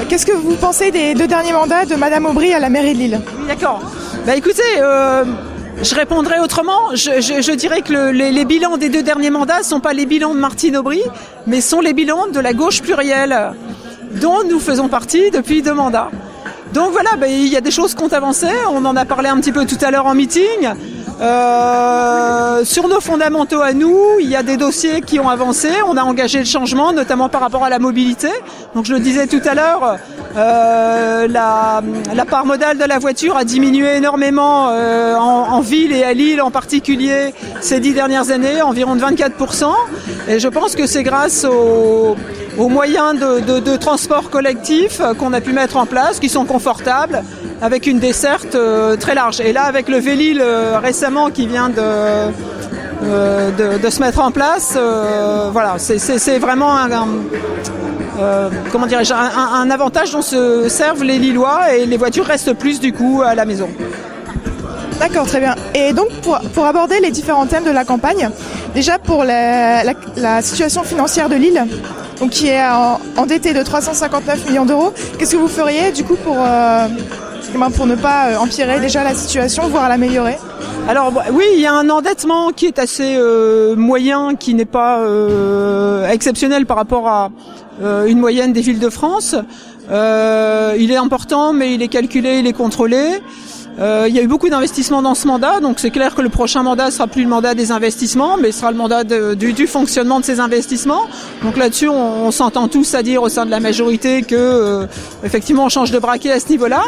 qu'est-ce que vous pensez des 2 derniers mandats de Madame Aubry à la mairie de Lille? Oui, d'accord. Bah écoutez, je répondrai autrement. Je dirais que les bilans des 2 derniers mandats ne sont pas les bilans de Martine Aubry, mais sont les bilans de la gauche plurielle, dont nous faisons partie depuis 2 mandats. Donc voilà, il y a des choses qui ont avancé. On en a parlé un petit peu tout à l'heure en meeting. Sur nos fondamentaux à nous, il y a des dossiers qui ont avancé. On a engagé le changement, notamment par rapport à la mobilité. Donc je le disais tout à l'heure, la part modale de la voiture a diminué énormément en ville et à Lille en particulier ces 10 dernières années, environ de 24%. Et je pense que c'est grâce aux moyens de transport collectif qu'on a pu mettre en place, qui sont confortables, avec une desserte très large. Et là, avec le Vélil récemment qui vient de se mettre en place, voilà, c'est vraiment comment dirais-je, un avantage dont se servent les Lillois, et les voitures restent plus du coup à la maison. D'accord, très bien. Et donc pour aborder les différents thèmes de la campagne, déjà pour la situation financière de Lille, donc qui est endettée de 359 millions d'euros, qu'est-ce que vous feriez du coup pour ne pas empirer déjà la situation, voire l'améliorer? Alors oui, il y a un endettement qui est assez moyen, qui n'est pas exceptionnel par rapport à une moyenne des villes de France. Il est important, mais il est calculé, il est contrôlé. Il y a eu beaucoup d'investissements dans ce mandat, donc c'est clair que le prochain mandat sera plus le mandat des investissements, mais sera le mandat du fonctionnement de ces investissements. Donc là-dessus, on s'entend tous à dire au sein de la majorité que effectivement on change de braquet à ce niveau-là.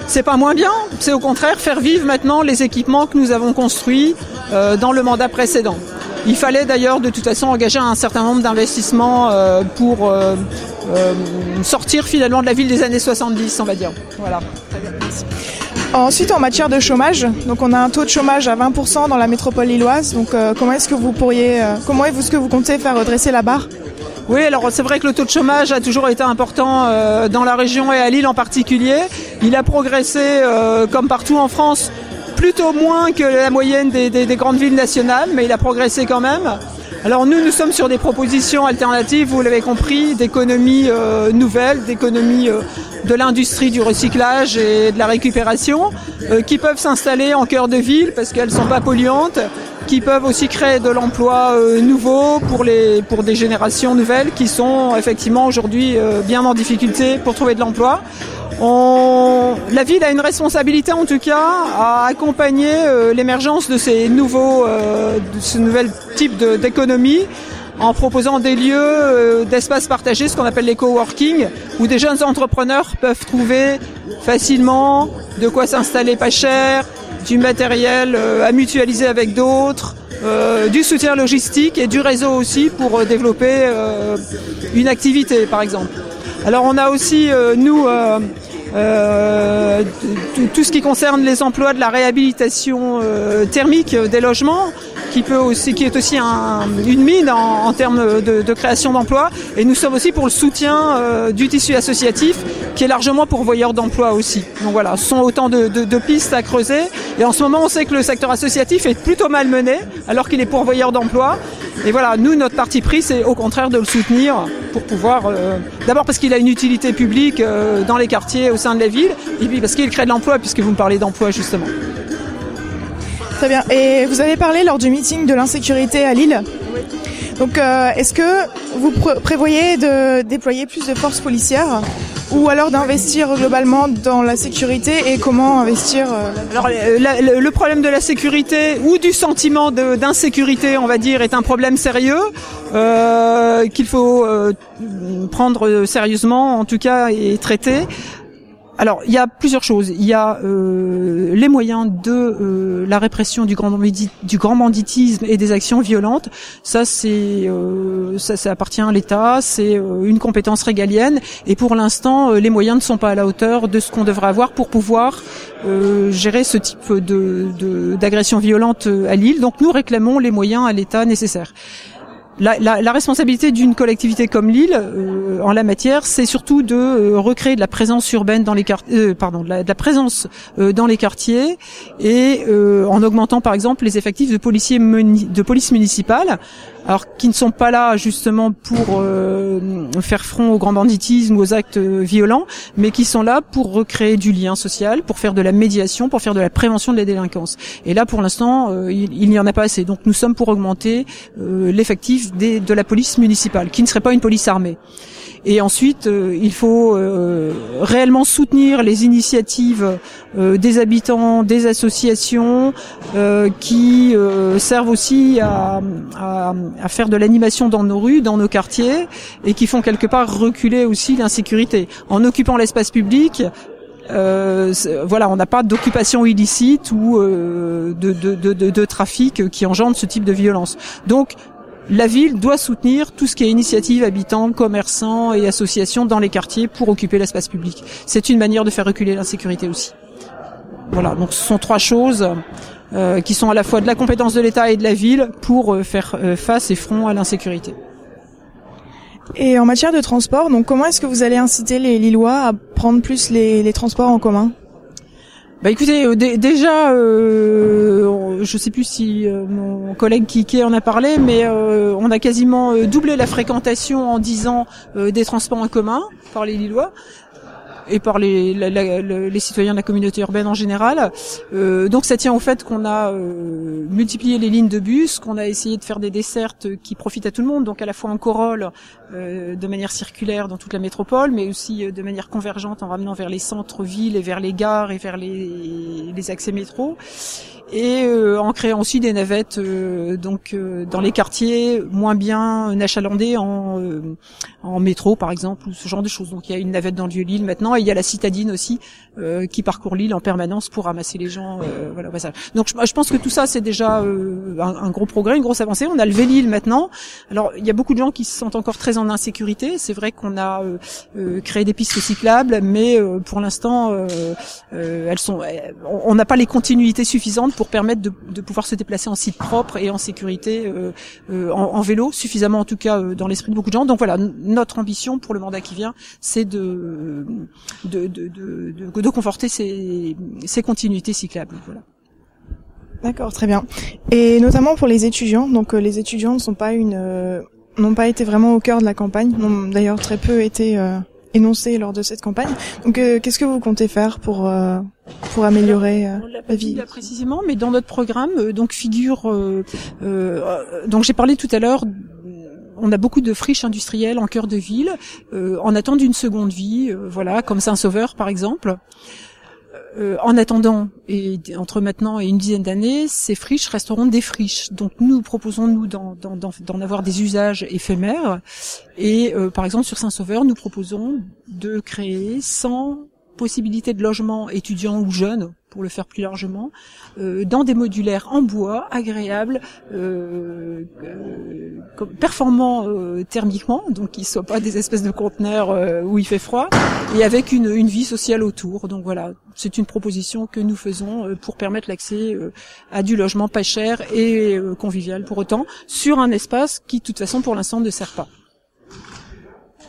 C'est pas moins bien, c'est au contraire faire vivre maintenant les équipements que nous avons construits dans le mandat précédent. Il fallait d'ailleurs de toute façon engager un certain nombre d'investissements pour sortir finalement de la ville des années 70, on va dire. Voilà. Très bien. Merci. Ensuite, en matière de chômage, donc on a un taux de chômage à 20% dans la métropole lilloise. Donc comment est-ce que vous comptez faire redresser la barre? Oui, alors c'est vrai que le taux de chômage a toujours été important dans la région et à Lille en particulier. Il a progressé comme partout en France, plutôt moins que la moyenne des grandes villes nationales, mais il a progressé quand même. Alors nous sommes sur des propositions alternatives, vous l'avez compris, d'économies nouvelles, d'économies de l'industrie du recyclage et de la récupération, qui peuvent s'installer en cœur de ville parce qu'elles sont pas polluantes, qui peuvent aussi créer de l'emploi nouveau pour des générations nouvelles qui sont effectivement aujourd'hui bien en difficulté pour trouver de l'emploi. La ville a une responsabilité en tout cas à accompagner l'émergence de ces nouvel type d'économie en proposant des lieux d'espaces partagés, ce qu'on appelle les coworking, où des jeunes entrepreneurs peuvent trouver facilement de quoi s'installer pas cher, du matériel à mutualiser avec d'autres, du soutien logistique et du réseau aussi pour développer une activité par exemple. Alors on a aussi tout ce qui concerne les emplois de la réhabilitation thermique des logements, qui est aussi une mine en termes de création d'emplois. Et nous sommes aussi pour le soutien du tissu associatif, qui est largement pourvoyeur d'emplois aussi. Donc voilà, ce sont autant de pistes à creuser. Et en ce moment, on sait que le secteur associatif est plutôt malmené, alors qu'il est pourvoyeur d'emplois. Et voilà, nous, notre parti pris, c'est au contraire de le soutenir pour pouvoir... d'abord parce qu'il a une utilité publique dans les quartiers, au sein de la ville, et puis parce qu'il crée de l'emploi, puisque vous me parlez d'emploi, justement. Très bien. Et vous avez parlé lors du meeting de l'insécurité à Lille. Oui. Donc, est-ce que vous prévoyez de déployer plus de forces policières ou alors d'investir globalement dans la sécurité, et comment investir Alors, le problème de la sécurité ou du sentiment d'insécurité, on va dire, est un problème sérieux qu'il faut prendre sérieusement, en tout cas, et traiter. Alors, il y a plusieurs choses. Il y a les moyens de la répression du grand banditisme et des actions violentes. Ça appartient à l'État. C'est une compétence régalienne. Et pour l'instant, les moyens ne sont pas à la hauteur de ce qu'on devrait avoir pour pouvoir gérer ce type d'agression violente à Lille. Donc, nous réclamons les moyens à l'État nécessaires. La responsabilité d'une collectivité comme Lille en la matière, c'est surtout de recréer de la présence urbaine dans les quartiers, de la présence dans les quartiers, et en augmentant par exemple les effectifs de police municipale. alors qui ne sont pas là justement pour faire front au grand banditisme ou aux actes violents, mais qui sont là pour recréer du lien social, pour faire de la médiation, pour faire de la prévention de la délinquance. Et là, pour l'instant, il n'y en a pas assez. Donc nous sommes pour augmenter l'effectif de la police municipale, qui ne serait pas une police armée. Et ensuite, il faut réellement soutenir les initiatives des habitants, des associations qui servent aussi à faire de l'animation dans nos rues, dans nos quartiers, et qui font quelque part reculer aussi l'insécurité. En occupant l'espace public, voilà, on n'a pas d'occupation illicite ou de trafic qui engendre ce type de violence. Donc, la ville doit soutenir tout ce qui est initiative habitants, commerçants et associations dans les quartiers pour occuper l'espace public. C'est une manière de faire reculer l'insécurité aussi. Voilà, donc ce sont 3 choses qui sont à la fois de la compétence de l'État et de la ville pour faire face et front à l'insécurité. Et en matière de transport, donc comment est-ce que vous allez inciter les Lillois à prendre plus les transports en commun ? Bah écoutez, déjà, je sais plus si mon collègue Kiké en a parlé, mais on a quasiment doublé la fréquentation en 10 ans des transports en commun par les Lillois et par les citoyens de la communauté urbaine en général. Donc ça tient au fait qu'on a multiplié les lignes de bus, qu'on a essayé de faire des dessertes qui profitent à tout le monde, donc à la fois en corolle, de manière circulaire dans toute la métropole, mais aussi de manière convergente en ramenant vers les centres-villes et vers les gares et vers les accès métro. Et en créant aussi des navettes dans les quartiers moins bien achalandés en métro par exemple, ou ce genre de choses. Donc il y a une navette dans le Vieux-Lille maintenant, et il y a la citadine aussi qui parcourt l'île en permanence pour ramasser les gens voilà, au passage. Donc je pense que tout ça c'est déjà un gros progrès, une grosse avancée. On a le Vélil maintenant. Alors il y a beaucoup de gens qui se sentent encore très en insécurité. C'est vrai qu'on a créé des pistes cyclables, mais pour l'instant on n'a pas les continuités suffisantes pour permettre de pouvoir se déplacer en site propre et en sécurité en vélo, suffisamment en tout cas dans l'esprit de beaucoup de gens. Donc voilà, notre ambition pour le mandat qui vient, c'est de conforter ces continuités cyclables. Voilà. D'accord, très bien. Et notamment pour les étudiants, donc les étudiants n'ont pas été vraiment au cœur de la campagne, n'ont d'ailleurs très peu été énoncés lors de cette campagne. Donc qu'est-ce que vous comptez faire pour améliorer la vie précisément, mais dans notre programme donc figure donc j'ai parlé tout à l'heure, on a beaucoup de friches industrielles en cœur de ville en attente d'une seconde vie, voilà, comme Saint-Sauveur par exemple. En attendant, et entre maintenant et une dizaine d'années, ces friches resteront des friches. Donc nous proposons d'en avoir des usages éphémères. Et par exemple sur Saint-Sauveur, nous proposons de créer 100 possibilités de logement étudiants ou jeunes, pour le faire plus largement, dans des modulaires en bois, agréables, performants thermiquement, donc qu'ils ne soient pas des espèces de conteneurs où il fait froid, et avec une vie sociale autour. Donc voilà, c'est une proposition que nous faisons pour permettre l'accès à du logement pas cher et convivial pour autant, sur un espace qui de toute façon pour l'instant ne sert pas.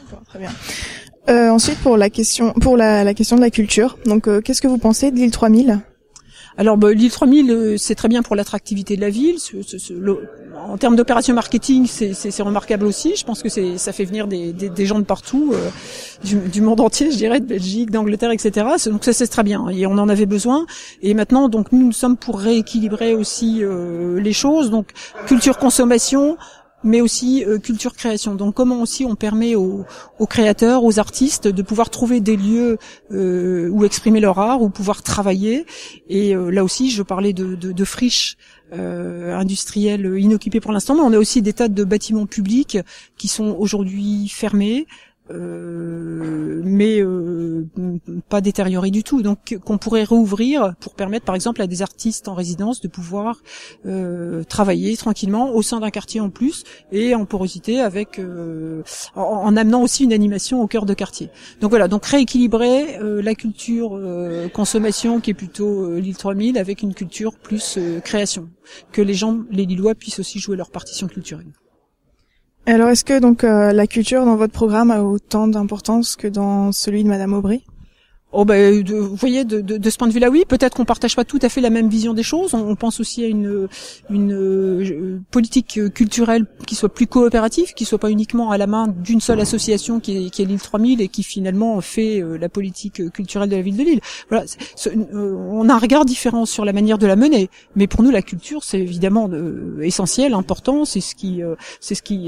D'accord, très bien. Ensuite, pour la question de la culture, donc qu'est-ce que vous pensez de l'île 3000 ? Alors l'île 3000, c'est très bien pour l'attractivité de la ville. En termes d'opération marketing, c'est remarquable aussi. Je pense que ça fait venir des gens de partout, du monde entier, je dirais, de Belgique, d'Angleterre, etc. Donc ça c'est très bien, et on en avait besoin. Et maintenant, donc nous sommes pour rééquilibrer aussi les choses. Donc culture consommation, mais aussi culture création. Donc comment aussi on permet aux créateurs, aux artistes de pouvoir trouver des lieux où exprimer leur art, où pouvoir travailler. Et là aussi je parlais de friches industrielles inoccupées pour l'instant, mais on a aussi des tas de bâtiments publics qui sont aujourd'hui fermés, mais pas détériorés du tout, donc qu'on pourrait rouvrir pour permettre par exemple à des artistes en résidence de pouvoir travailler tranquillement au sein d'un quartier en plus, et en porosité avec en amenant aussi une animation au cœur de quartier. Donc voilà, donc rééquilibrer la culture consommation qui est plutôt l'île 3000 avec une culture plus création, que les Lillois puissent aussi jouer leur partition culturelle. Alors, est-ce que donc la culture dans votre programme a autant d'importance que dans celui de Madame Aubry ? Vous voyez, de ce point de vue-là, oui. Peut-être qu'on partage pas tout à fait la même vision des choses. On pense aussi à une politique culturelle qui soit plus coopérative, qui soit pas uniquement à la main d'une seule association qui est l'île 3000 et qui finalement fait la politique culturelle de la ville de Lille. Voilà, on a un regard différent sur la manière de la mener. Mais pour nous, la culture, c'est évidemment essentiel, important. C'est ce qui,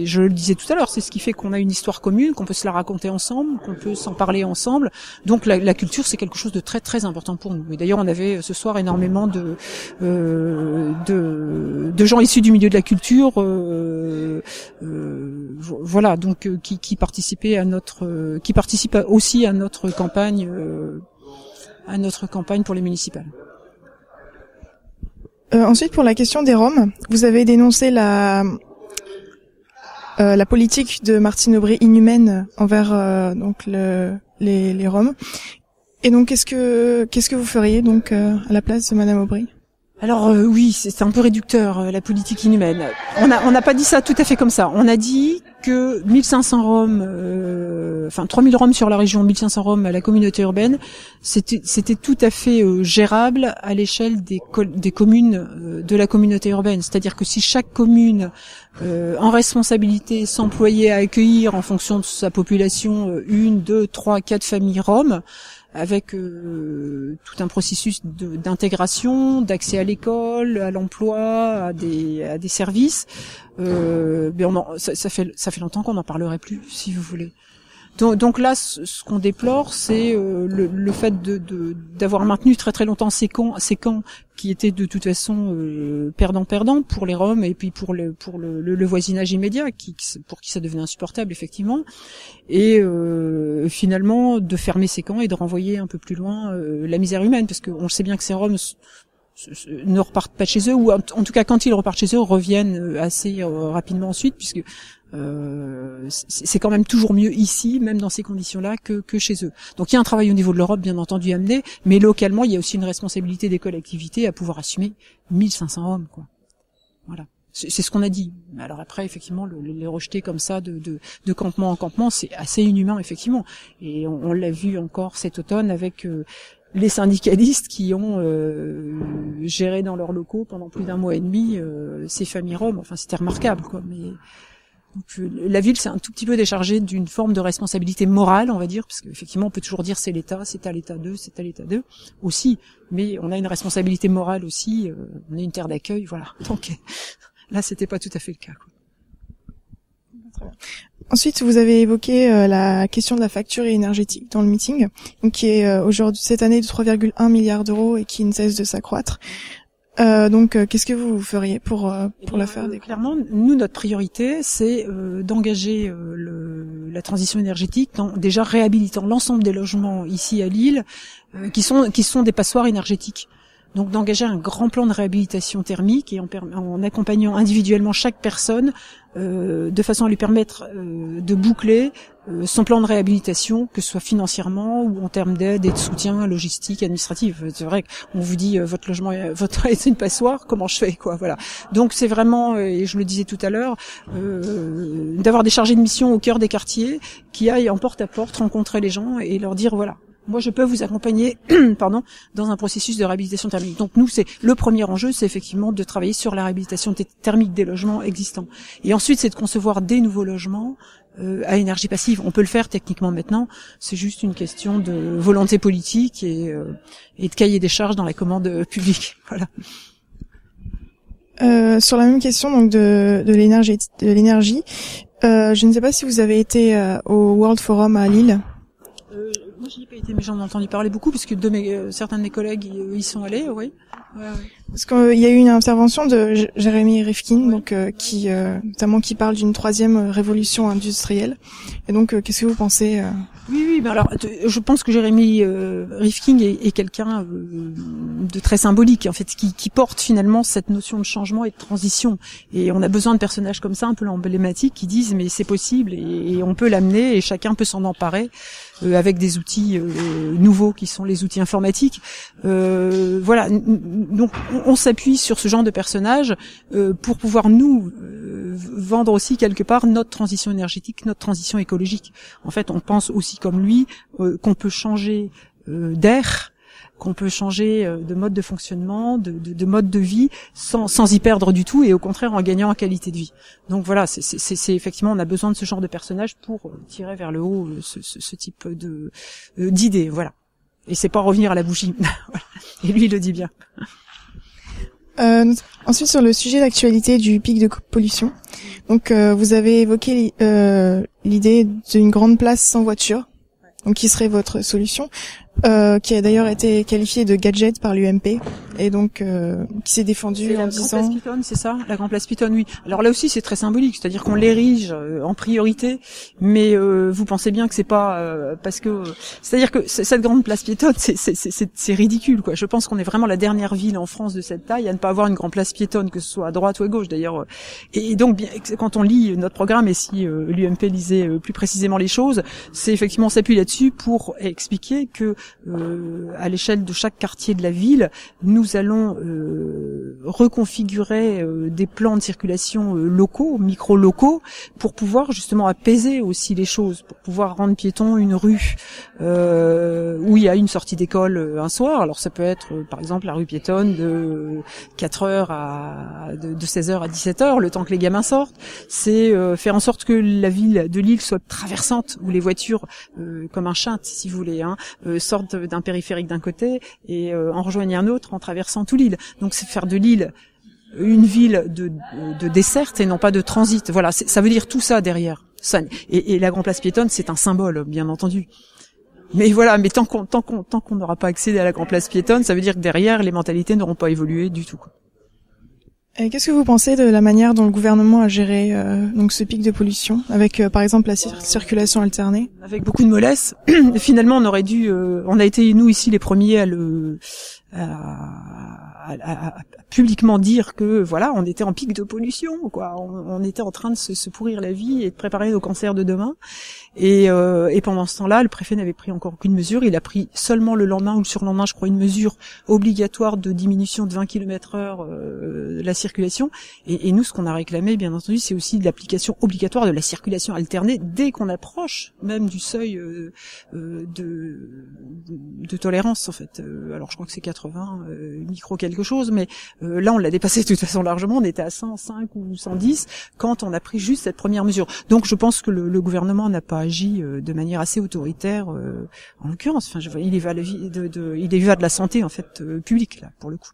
je le disais tout à l'heure, c'est ce qui fait qu'on a une histoire commune, qu'on peut se la raconter ensemble, qu'on peut s'en parler ensemble. Donc la culture, c'est quelque chose de très très important pour nous. Et d'ailleurs, on avait ce soir énormément de gens issus du milieu de la culture, voilà, donc qui participaient qui participent aussi à notre campagne pour les municipales. Ensuite, pour la question des Roms, vous avez dénoncé la politique de Martine Aubry inhumaine envers les Roms. Et donc, qu'est-ce que vous feriez donc à la place de Madame Aubry? Alors oui, c'est un peu réducteur, la politique inhumaine. On n'a pas dit ça tout à fait comme ça. On a dit que 1500 Roms, 3000 Roms sur la région, 1500 Roms à la communauté urbaine, c'était tout à fait gérable à l'échelle des communes de la communauté urbaine. C'est-à-dire que si chaque commune en responsabilité s'employait à accueillir en fonction de sa population 1, 2, 3, 4 familles roms, avec tout un processus d'intégration, d'accès à l'école, à l'emploi, à des services. Ça fait longtemps qu'on n'en parlerait plus, si vous voulez. Donc là, ce qu'on déplore, c'est le fait d'avoir maintenu très très longtemps ces camps qui étaient de toute façon perdant-perdant pour les Roms et puis pour le voisinage immédiat, pour qui ça devenait insupportable effectivement, et finalement de fermer ces camps et de renvoyer un peu plus loin la misère humaine, parce qu'on sait bien que ces Roms ne repartent pas chez eux, ou en tout cas quand ils repartent chez eux reviennent assez rapidement ensuite, puisque c'est quand même toujours mieux ici, même dans ces conditions-là, que chez eux. Donc il y a un travail au niveau de l'Europe, bien entendu, amené, mais localement, il y a aussi une responsabilité des collectivités à pouvoir assumer 1500 Roms, quoi. Voilà. C'est ce qu'on a dit. Alors après, effectivement, les rejeter comme ça de campement en campement, c'est assez inhumain, effectivement. Et on l'a vu encore cet automne avec les syndicalistes qui ont géré dans leurs locaux pendant plus d'un mois et demi ces familles roms. Enfin, c'était remarquable, quoi. Mais donc, la ville s'est un tout petit peu déchargée d'une forme de responsabilité morale, on va dire, parce qu'effectivement, on peut toujours dire c'est l'État, c'est à l'État d'eux, c'est à l'État d'eux aussi, mais on a une responsabilité morale aussi, on est une terre d'accueil, voilà. Donc là, c'était pas tout à fait le cas, quoi. Très bien. Ensuite, vous avez évoqué la question de la facture énergétique dans le meeting, donc qui est aujourd'hui cette année de 3,1 milliards d'euros et qui ne cesse de s'accroître. Qu'est-ce que vous feriez pour la faire décroître ? Clairement, nous, notre priorité, c'est d'engager la transition énergétique, déjà réhabilitant l'ensemble des logements ici à Lille, qui sont des passoires énergétiques. Donc d'engager un grand plan de réhabilitation thermique et en accompagnant individuellement chaque personne de façon à lui permettre de boucler son plan de réhabilitation, que ce soit financièrement ou en termes d'aide et de soutien logistique, administratif. C'est vrai qu'on vous dit votre logement est une passoire, comment je fais, quoi, voilà. Donc c'est vraiment, et je le disais tout à l'heure, d'avoir des chargés de mission au cœur des quartiers qui aillent en porte à porte rencontrer les gens et leur dire voilà, moi, je peux vous accompagner, dans un processus de réhabilitation thermique. Donc nous, c'est le premier enjeu, c'est effectivement de travailler sur la réhabilitation thermique des logements existants. Et ensuite, c'est de concevoir des nouveaux logements à énergie passive. On peut le faire techniquement maintenant. C'est juste une question de volonté politique et de cahier des charges dans la commande publique. Voilà. Sur la même question, donc de l'énergie, je ne sais pas si vous avez été au World Forum à Lille. Moi, j'y ai pas été, mais j'en ai entendu parler beaucoup, parce que certains de mes collègues y sont allés, oui. Ouais. Parce qu'il y a eu une intervention de Jérémy Rifkin, donc qui notamment qui parle d'une troisième révolution industrielle. Et donc, qu'est-ce que vous pensez Oui, ben alors, je pense que Jérémy Rifkin est quelqu'un de très symbolique, en fait, qui porte finalement cette notion de changement et de transition. Et on a besoin de personnages comme ça, un peu emblématiques, qui disent mais c'est possible et on peut l'amener et chacun peut s'en emparer avec des outils nouveaux qui sont les outils informatiques. Voilà, donc on s'appuie sur ce genre de personnages pour pouvoir nous vendre aussi quelque part notre transition énergétique, notre transition écologique. En fait, on pense aussi comme lui qu'on peut changer d'air, qu'on peut changer de mode de fonctionnement, de mode de vie, sans y perdre du tout, et au contraire en gagnant en qualité de vie. Donc voilà, c'est effectivement, on a besoin de ce genre de personnage pour tirer vers le haut ce type d'idées, voilà. Et c'est pas revenir à la bougie. Et lui, il le dit bien. Ensuite, sur le sujet d'actualité du pic de pollution, donc vous avez évoqué l'idée d'une grande place sans voiture, donc qui serait votre solution, qui a d'ailleurs été qualifiée de gadget par l'UMP, et donc qui s'est défendue en disant... La Grande Place Pitonne, c'est ça ? La Grande Place Pitonne, oui. Alors là aussi, c'est très symbolique, c'est-à-dire qu'on l'érige en priorité, mais vous pensez bien que c'est pas parce que... C'est-à-dire que cette Grande Place Piétonne, c'est ridicule, quoi. Je pense qu'on est vraiment la dernière ville en France de cette taille à ne pas avoir une Grande Place Piétonne, que ce soit à droite ou à gauche, d'ailleurs. Et donc, bien, quand on lit notre programme, et si l'UMP lisait plus précisément les choses, c'est effectivement, on s'appuie là-dessus pour expliquer que à l'échelle de chaque quartier de la ville, nous allons reconfigurer des plans de circulation locaux, micro-locaux, pour pouvoir justement apaiser aussi les choses, pour pouvoir rendre piéton une rue où il y a une sortie d'école un soir. Alors ça peut être par exemple la rue piétonne de 4h de 16h à 17h, le temps que les gamins sortent. C'est faire en sorte que la ville de Lille soit traversante, où les voitures, comme un chinte si vous voulez, sortent d'un périphérique d'un côté et en rejoignent un autre en traversant tout Lille. Donc c'est faire de Lille une ville de desserte et non pas de transit. Voilà, ça veut dire tout ça derrière. Ça, et la Grande Place Piétonne, c'est un symbole, bien entendu. Mais voilà, mais tant qu'on n'aura pas accédé à la Grande Place Piétonne, ça veut dire que derrière, les mentalités n'auront pas évolué du tout, quoi. Et qu'est-ce que vous pensez de la manière dont le gouvernement a géré donc ce pic de pollution, avec par exemple la circulation alternée? Avec beaucoup de mollesse. Finalement, on aurait dû, on a été nous ici les premiers à publiquement dire que voilà, on était en pic de pollution, quoi. On était en train de se pourrir la vie et de préparer nos cancers de demain. Et pendant ce temps-là, le préfet n'avait pris encore aucune mesure. Il a pris seulement le lendemain ou le surlendemain, je crois, une mesure obligatoire de diminution de 20 km/h de la circulation. Et nous, ce qu'on a réclamé, bien entendu, c'est aussi de l'application obligatoire de la circulation alternée dès qu'on approche même du seuil de tolérance, en fait. Alors, je crois que c'est 80 micro quelque chose, mais là, on l'a dépassé de toute façon largement. On était à 105 ou 110 quand on a pris juste cette première mesure. Donc, je pense que le gouvernement n'a pas agi de manière assez autoritaire, en l'occurrence. Enfin, il y va de la santé en fait publique là, pour le coup.